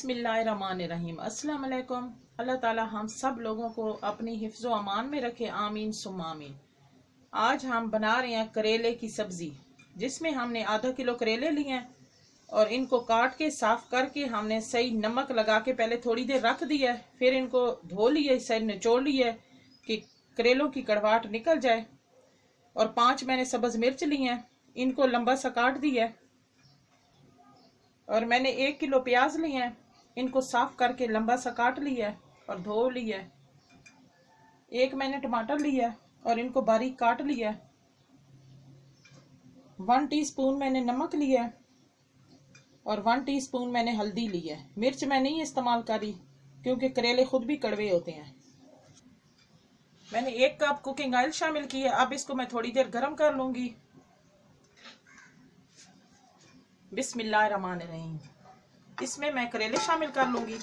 बिस्मिल्लाहिर्रहमानिर्रहीम। अस्सलाम वालेकुम। अल्लाह ताला हम सब लोगों को अपनी हिफ्ज़ो अमान में रखे, आमीन सुम्मा आमीन। आज हम बना रहे हैं करेले की सब्ज़ी, जिसमें हमने आधा किलो करेले लिए हैं और इनको काट के साफ़ करके हमने सही नमक लगा के पहले थोड़ी देर रख दिया है। फिर इनको धो लिए, सही निचोड़ लिए कि करेलों की कड़वाहट निकल जाए। और 5 मैंने सब्ज़ मिर्च ली हैं, इनको लंबा सा काट दिया है। और मैंने 1 किलो प्याज लिए हैं, इनको साफ करके लंबा सा काट लिया है और धो लिया है। 1 मैंने टमाटर लिया है और इनको बारीक काट लिया है। 1 टीस्पून मैंने नमक लिया है और 1 टीस्पून मैंने हल्दी ली है। मिर्च मैं नहीं इस्तेमाल करी क्योंकि करेले खुद भी कड़वे होते हैं। मैंने 1 कप कुकिंग ऑयल शामिल किया है। अब इसको मैं थोड़ी देर गर्म कर लूंगी। बिस्मिल्लाहिर्रहमानिर्रहीम। इसमें मैं करेले शामिल कर लूंगी।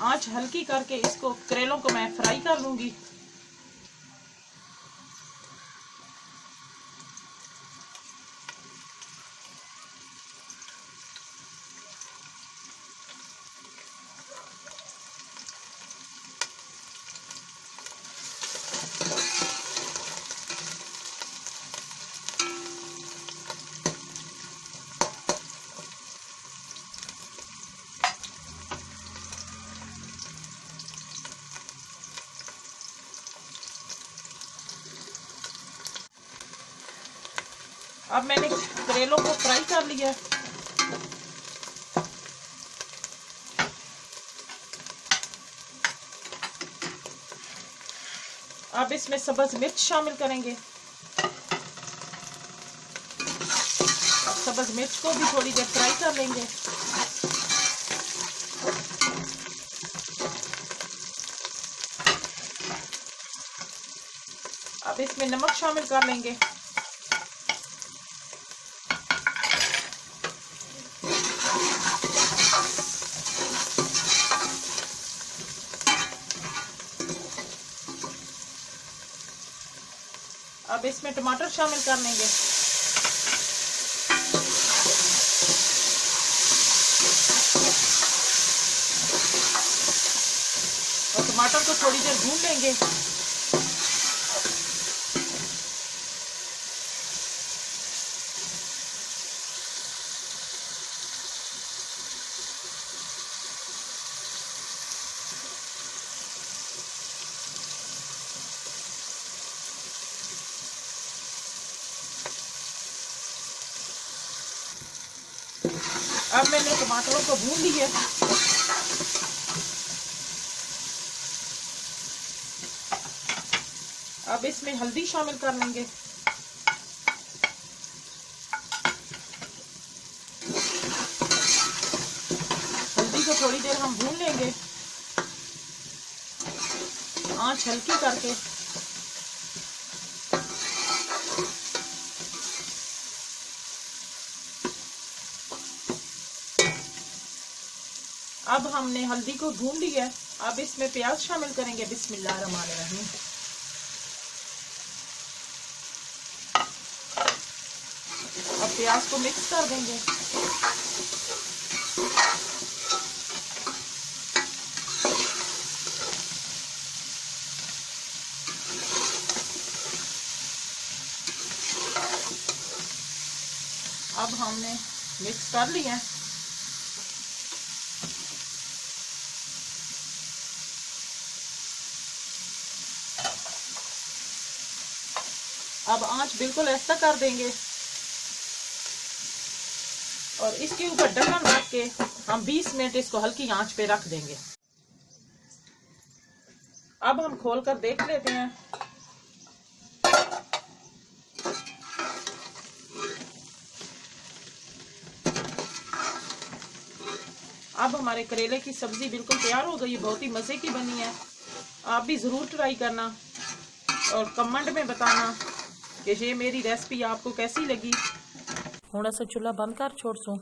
आंच हल्की करके इसको करेलों को मैं फ्राई कर लूंगी। अब मैंने करेलों को फ्राई कर लिया है। अब इसमें सब्ज़ मिर्च शामिल करेंगे। सब्ज़ मिर्च को भी थोड़ी देर फ्राई कर लेंगे। अब इसमें नमक शामिल कर लेंगे। अब इसमें टमाटर शामिल कर लेंगे। और टमाटर को थोड़ी देर भून लेंगे। अब मैंने टमाटरों को भून लिया। अब इसमें हल्दी शामिल कर लेंगे। हल्दी को थोड़ी देर हम भून लेंगे, आंच हल्की करके। अब हमने हल्दी को भून लिया है। अब इसमें प्याज शामिल करेंगे। बिस्मिल्लाहिर्रहमानिर्रहीम। अब प्याज को मिक्स कर देंगे। अब हमने मिक्स कर लिया है। अब आंच बिल्कुल ऐसा कर देंगे और इसके ऊपर ढक्कन रख के हम 20 मिनट इसको हल्की आंच पे रख देंगे। अब हम खोल कर देख लेते हैं। अब हमारे करेले की सब्जी बिल्कुल तैयार हो गई। बहुत ही मज़े की बनी है। आप भी ज़रूर ट्राई करना और कमेंट में बताना कि ये मेरी रेसिपी आपको कैसी लगी। थोड़ा सा चूल्हा बंद कर छोड़ सूं।